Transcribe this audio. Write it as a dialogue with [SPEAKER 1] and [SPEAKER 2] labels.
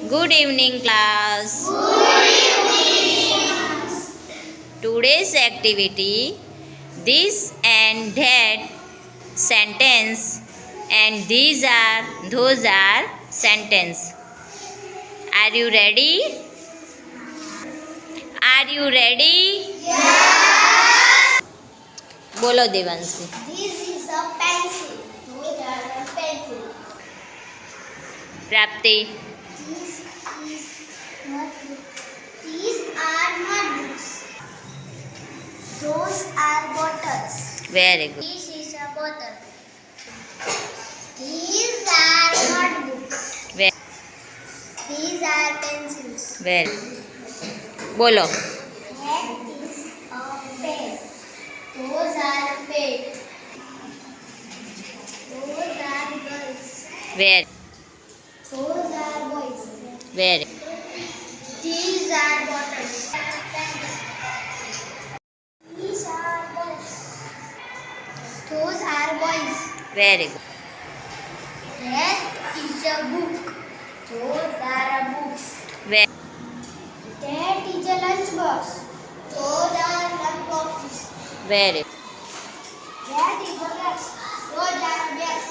[SPEAKER 1] Good evening, class. Today's activity this and that sentence and these are those are sentence. Are you ready? Are you ready? બોલો Devanshi.
[SPEAKER 2] This is a pencil. Those are a pencil.
[SPEAKER 1] પ્રાપ્તિ.
[SPEAKER 2] This is notebook. These are notebooks. Those are bottles.
[SPEAKER 1] Very good.
[SPEAKER 2] This is a bottle. These are notebooks. These are pencils.
[SPEAKER 1] Very બોલો.
[SPEAKER 2] That is a pen. Those are pen. Those are girls.
[SPEAKER 1] Very
[SPEAKER 2] Those are boys.
[SPEAKER 1] Very
[SPEAKER 2] These are bottles. These are girls. Those are boys.
[SPEAKER 1] Very good.
[SPEAKER 2] That is a book. Those are a books.
[SPEAKER 1] Very
[SPEAKER 2] That is a lunch box. Those are lunch boxes.
[SPEAKER 1] Very
[SPEAKER 2] That is a gas. Those are gas.